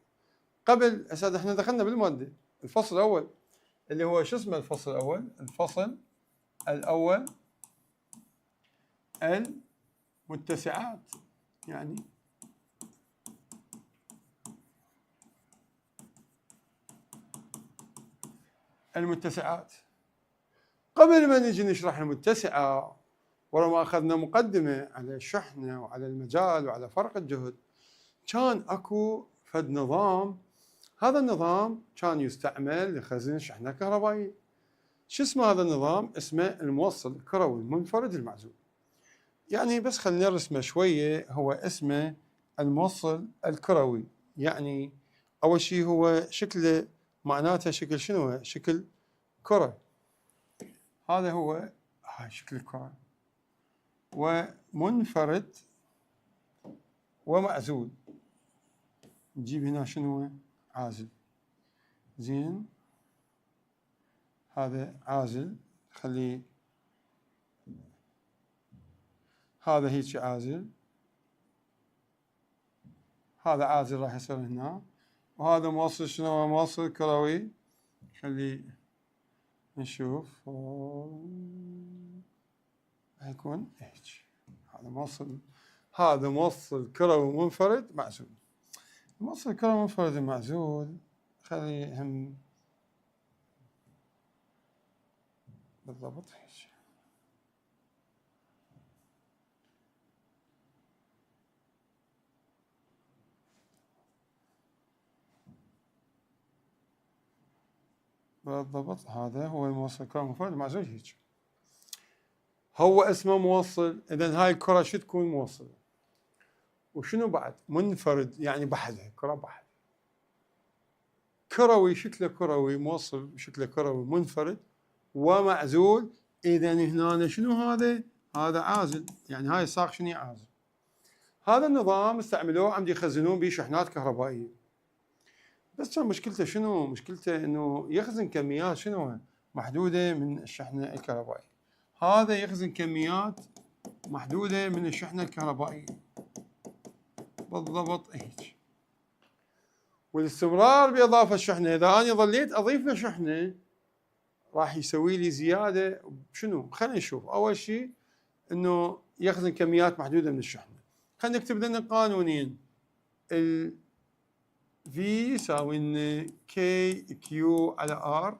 قبل هسه احنا دخلنا بالماده الفصل الاول اللي هو شو اسمه الفصل الاول؟ الفصل الاول المتسعات. يعني المتسعات. قبل ما نجي نشرح المتسعة، ورا ما أخذنا مقدمة على الشحنة وعلى المجال وعلى فرق الجهد، كان أكو فد نظام. هذا النظام كان يستعمل لخزن شحنة كهربائية. شو اسمه هذا النظام؟ اسمه الموصل الكروي المنفرد المعزول. يعني بس خلينا نرسمه شوية. هو اسمه الموصل الكروي، يعني أول شيء هو شكله معناته شكل شنو؟ شكل كرة. هذا هو هاي شكل الكرة، ومنفرد ومعزول. نجيب هنا شنو؟ عازل. زين، هذا عازل، خليه هذا هيك عازل، هذا عازل راح يصير هنا. وهذا موصل شنو؟ موصل كروي. خلي نشوف هيكون هيك. هذا موصل كروي منفرد معزول. الموصل الكروي منفرد معزول خلي هم بالضبط هيك. بالضبط هذا هو الموصل الكروي منفرد معزول هيك. هو اسمه موصل. إذا هاي الكرة شو تكون؟ موصلة. وشنو بعد؟ منفرد، يعني بحدها، كرة بحدها. كروي، شكله كروي، موصل شكله كروي منفرد ومعزول. إذا هنا شنو هذا؟ هذا عازل، يعني هاي الساق شنو عازل. هذا النظام استعملوه عم يخزنون به شحنات كهربائية. بس كان مشكلته شنو؟ مشكلته انه يخزن كميات شنو؟ محدودة من الشحنة الكهربائية. هذا يخزن كميات محدودة من الشحنة الكهربائية. بالضبط هيك. والاستمرار بإضافة الشحنة، إذا أنا ظليت أضيف له شحنة راح يسوي لي زيادة. شنو؟ خلينا نشوف. أول شيء إنه يخزن كميات محدودة من الشحنة. خلينا نكتب لنا قانونين. ال V يساوي لنا KQ على R،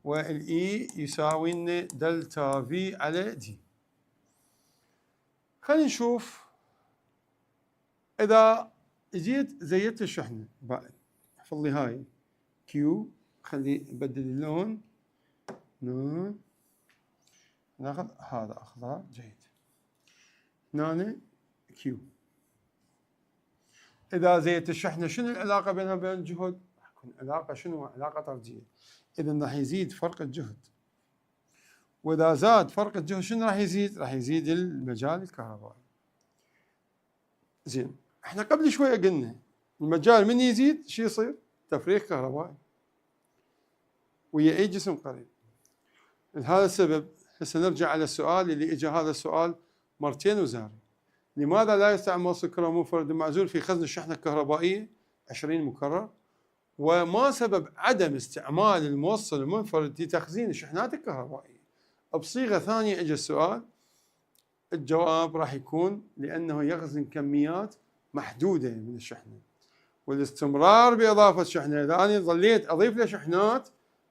وال E يساوي لنا دلتا V على D. خلينا نشوف. إذا جيت زيدت الشحنة بعد، احفظ لي هاي Q، خلي نبدل اللون. ناخذ هذا أخضر جيد. هنا Q. إذا زيدت الشحنة شنو العلاقة بينها وبين الجهد؟ راح تكون علاقة شنو؟ علاقة طردية. إذا راح يزيد فرق الجهد. وإذا زاد فرق الجهد شنو راح يزيد؟ راح يزيد المجال الكهربائي. زين، احنا قبل شوية قلنا المجال من يزيد شو يصير؟ تفريغ كهربائي ويا أي جسم قريب. لهذا السبب هسه نرجع على السؤال اللي اجى. هذا السؤال مرتين وزاري. لماذا لا يستعمل موصل كروي منفرد معزول في خزن الشحنة الكهربائية 20 مكرر؟ وما سبب عدم استعمال الموصل المنفرد لتخزين الشحنات الكهربائية؟ بصيغة ثانية اجى السؤال. الجواب راح يكون لأنه يخزن كميات محدودة من الشحنة، والاستمرار بإضافة شحنة، إذا أنا ظليت أضيف له شحنات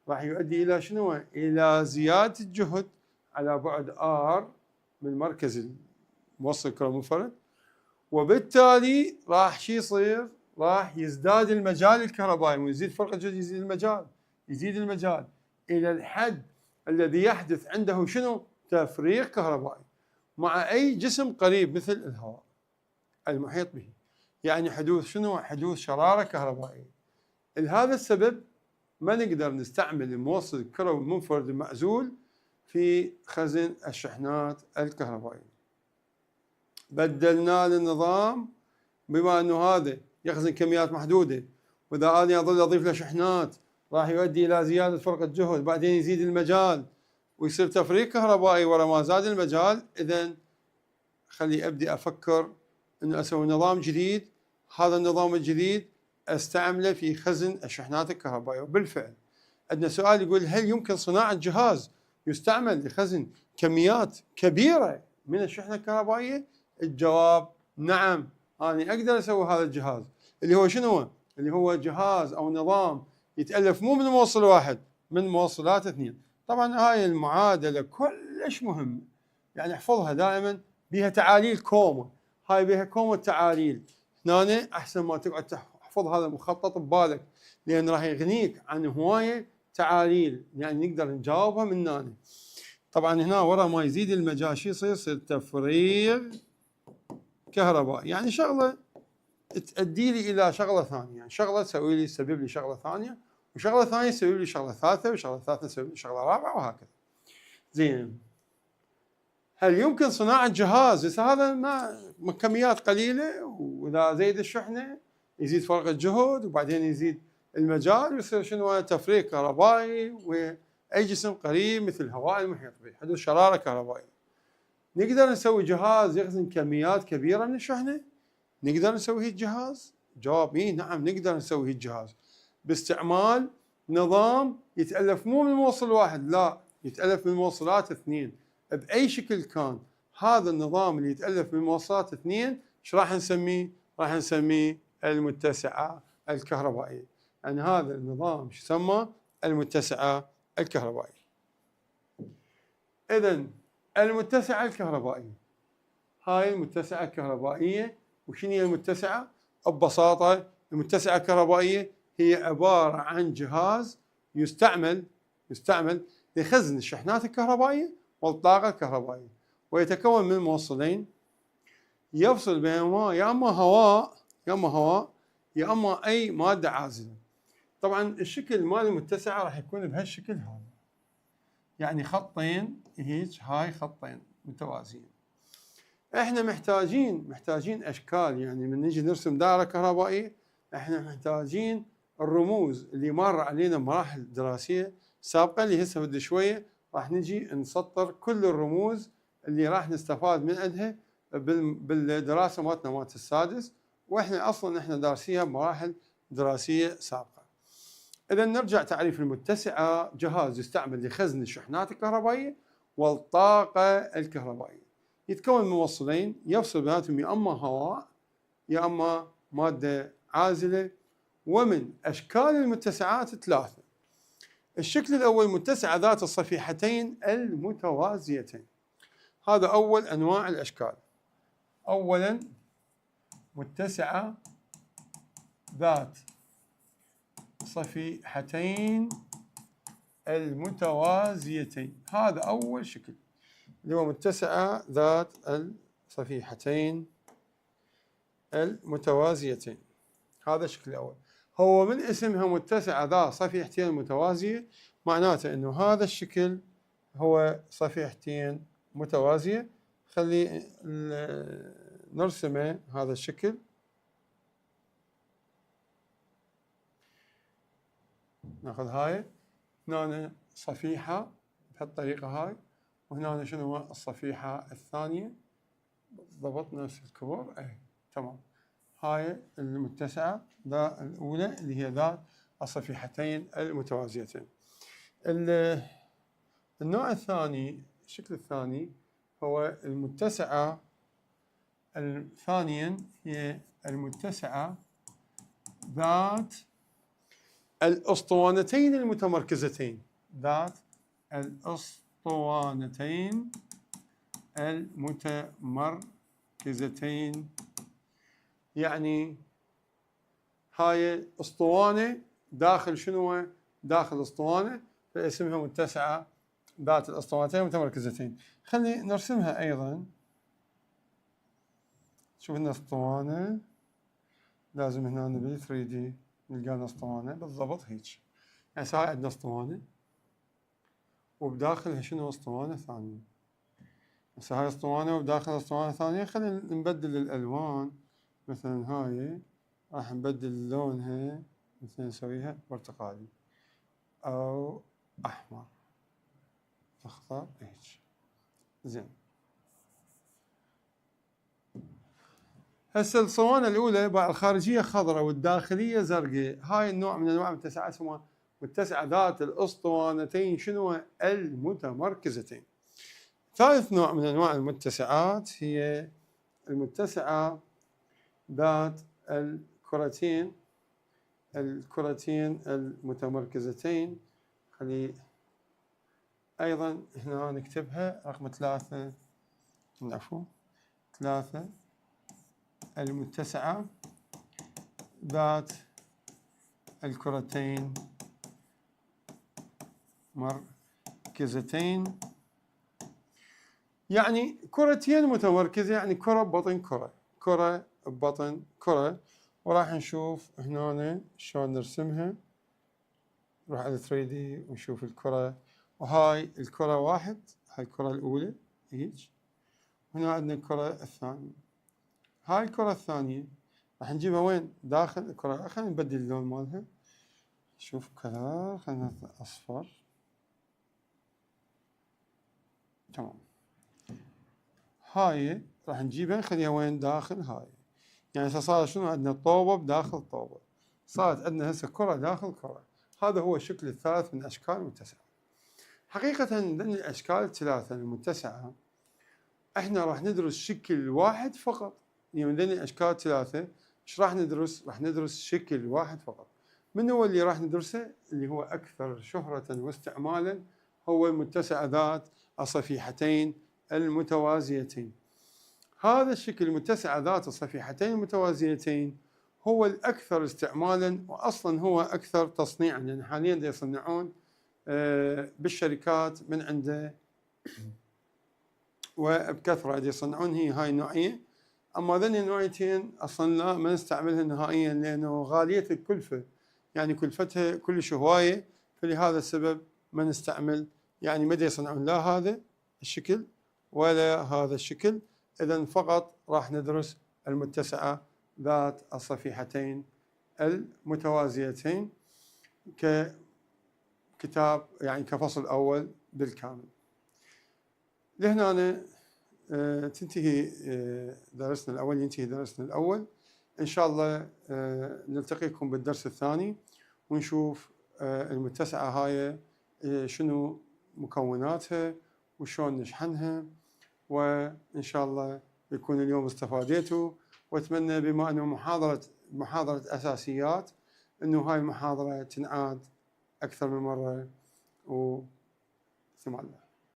راح يؤدي إلى شنو؟ إلى زيادة الجهد على بعد R من مركز الموصل الكروي المنفرد، وبالتالي راح شو يصير؟ راح يزداد المجال الكهربائي، ويزيد فرق الجهد، يزيد المجال إلى الحد الذي يحدث عنده شنو؟ تفريغ كهربائي مع أي جسم قريب مثل الهواء المحيط به. يعني حدوث شنو؟ حدوث شرارة كهربائية. لهذا السبب ما نقدر نستعمل الموصل الكروي المنفرد المعزول في خزن الشحنات الكهربائية. بدلنا النظام بما أنه هذا يخزن كميات محدودة، وإذا أنا أظل أضيف له شحنات راح يؤدي إلى زيادة فرق الجهد، بعدين يزيد المجال ويصير تفريغ كهربائي ورا ما زاد المجال. إذن خلي أبدي أفكر أنه أسوي نظام جديد. هذا النظام الجديد استعمله في خزن الشحنات الكهربائية. وبالفعل عندنا سؤال يقول: هل يمكن صناعة جهاز يستعمل لخزن كميات كبيرة من الشحنة الكهربائية؟ الجواب نعم، أنا أقدر أسوي هذا الجهاز اللي هو شنو؟ اللي هو جهاز أو نظام يتألف مو من موصل واحد، من موصلات اثنين. طبعا هاي المعادلة كلش مهمة، يعني احفظها دائما، بها تعاليل كومة. هاي بها كومة تعاليل. هنا أحسن ما تقعد تحفظ هذا المخطط ببالك، لأن راح يغنيك عن هواية تعاليل، يعني نقدر نجاوبها من هنا. طبعا هنا ورا ما يزيد المجال شو يصير تفريغ كهربائي، يعني شغلة تؤدي لي إلى شغلة ثانية، يعني شغلة تسوي لي تسبب لي شغلة ثانية، وشغلة ثانية تسوي لي شغلة ثالثة، وشغلة ثالثة تسوي لي شغلة رابعة، وهكذا. زين، هل يمكن صناعة جهاز؟ بس هذا ما كميات قليلة، وإذا زيد الشحنة يزيد فرق الجهد، وبعدين يزيد المجال ويصير شنو؟ تفريغ كهربائي، وأي جسم قريب مثل الهواء المحيط به حدوث شرارة كهربائية. نقدر نسوي جهاز يخزن كميات كبيرة من الشحنة؟ نقدر نسوي الجهاز؟ جواب إيه نعم نقدر نسوي الجهاز باستعمال نظام يتألف مو من موصل واحد، لا يتألف من موصلات اثنين. بأي شكل كان هذا النظام اللي يتألف من موصلات اثنين ايش راح نسميه؟ راح نسميه المتسعة الكهربائية. يعني هذا النظام ايش يسمى؟ المتسعة الكهربائية. إذن المتسعة الكهربائية، هاي المتسعة الكهربائية. وشنو هي المتسعة؟ ببساطة المتسعة الكهربائية هي عبارة عن جهاز يستعمل لخزن الشحنات الكهربائية والطاقة الكهربائية، ويتكون من موصلين يفصل بينهما يا اما هواء يا اما اي مادة عازلة. طبعا الشكل مال المتسعة راح يكون بهالشكل هذا، يعني خطين هيك، هاي خطين متوازيين. احنا محتاجين اشكال، يعني من نجي نرسم دائرة كهربائية احنا محتاجين الرموز اللي مر علينا مراحل دراسية سابقة، اللي هسه بدي شوية راح نجي نسطر كل الرموز اللي راح نستفاد من عندها بالدراسة مالتنا السادس، واحنا اصلا دارسيها بمراحل دراسية سابقة. إذا نرجع تعريف المتسعة: جهاز يستعمل لخزن الشحنات الكهربائية والطاقة الكهربائية، يتكون من موصلين يفصل بيناتهم يا اما هواء يا اما مادة عازلة. ومن اشكال المتسعات ثلاثة. الشكل الاول متسعة ذات الصفيحتين المتوازيتين، هذا اول انواع الاشكال. اولا متسعة ذات صفيحتين المتوازيتين، هذا اول شكل اللي هو متسعة ذات الصفيحتين المتوازيتين. هذا الشكل الأول. هو من اسمها متسعة ذات صفيحتين متوازية معناته أنه هذا الشكل هو صفيحتين متوازية. خلي نرسمه هذا الشكل. ناخذ هاي هنا صفيحة بهالطريقة هاي، وهنا شنو هو الصفيحة الثانية بالضبط نفس الكبر. اي تمام. هاي المتسعة ذا الأولى اللي هي ذات الصفيحتين المتوازيتين. النوع الثاني، الشكل الثاني هو المتسعة الثانية، هي المتسعة ذات الأسطوانتين المتمركزتين، ذات الأسطوانتين المتمركزتين. يعني هاي اسطوانة داخل شنو؟ داخل اسطوانة، فاسمها متسعة ذات الاسطوانتين المتمركزتين. خلي نرسمها ايضا. شوف لنا اسطوانة، لازم هنا بال 3D نلقى لنا اسطوانة بالضبط هيك. يعني هاي عندنا اسطوانة وبداخلها شنو؟ اسطوانة ثانية. هسه هاي اسطوانة وبداخلها اسطوانة ثانية. خلينا نبدل الالوان، مثلا هاي راح نبدل لونها، مثلا نسويها برتقالي او احمر، اخضر هيك. زين. هسه الاسطوانة الاولى الخارجية خضراء والداخلية زرقاء. هاي النوع من انواع المتسعة اسمها متسعة ذات الاسطوانتين شنو؟ المتمركزتين. ثالث نوع من انواع المتسعات هي المتسعة ذات الكرتين المتمركزتين. خلي أيضا هنا نكتبها رقم 3. العفو 3. المتسعة ذات الكرتين مركزتين، يعني كرتين متمركزة، يعني كرة ببطن كرة، كرة ببطن كرة. وراح نشوف هنا شلون نرسمها. نروح على 3D ونشوف الكرة، وهاي الكرة واحد، هاي الكرة الأولى هيك. هنا عندنا الكرة الثانية. هاي الكرة الثانية راح نجيبها وين؟ داخل الكرة. خلينا نبدل اللون مالها. شوف كلر، خلينا أصفر. تمام. هاي راح نجيبها نخليها وين؟ داخل هاي. يعني صار شنو عندنا طوبة بداخل طوبة، صارت عندنا هسه كرة داخل كرة. هذا هو الشكل الثالث من أشكال المتسعة. حقيقة من الأشكال الثلاثة المتسعة احنا راح ندرس شكل واحد فقط. يعني من الأشكال الثلاثة ايش راح ندرس؟ راح ندرس شكل واحد فقط. من هو اللي راح ندرسه؟ اللي هو أكثر شهرة واستعمالا، هو المتسعة ذات الصفيحتين المتوازيتين. هذا الشكل المتسعة ذات الصفيحتين المتوازيتين هو الأكثر استعمالا، وأصلا هو أكثر تصنيعا، يعني حاليا يصنعون بالشركات من عنده وبكثرة يصنعون هاي النوعية. أما ذني النوعيتين أصلا لا ما نستعملها نهائيا، لأنه غالية الكلفة، يعني كلفتها كلش هواية، فلهذا السبب ما نستعمل، يعني ما يصنعون لا هذا الشكل ولا هذا الشكل. إذن فقط راح ندرس المتسعة ذات الصفيحتين المتوازيتين ككتاب، يعني كفصل أول بالكامل. لهنا تنتهي درسنا الأول، ينتهي درسنا الأول. إن شاء الله نلتقيكم بالدرس الثاني ونشوف المتسعة هاي شنو مكوناتها وشون نشحنها، وإن شاء الله يكون اليوم استفاديتوا. وأتمنى بما أنه محاضرة أساسيات أنه هاي المحاضرة تنعاد أكثر من مرة، وثم الله.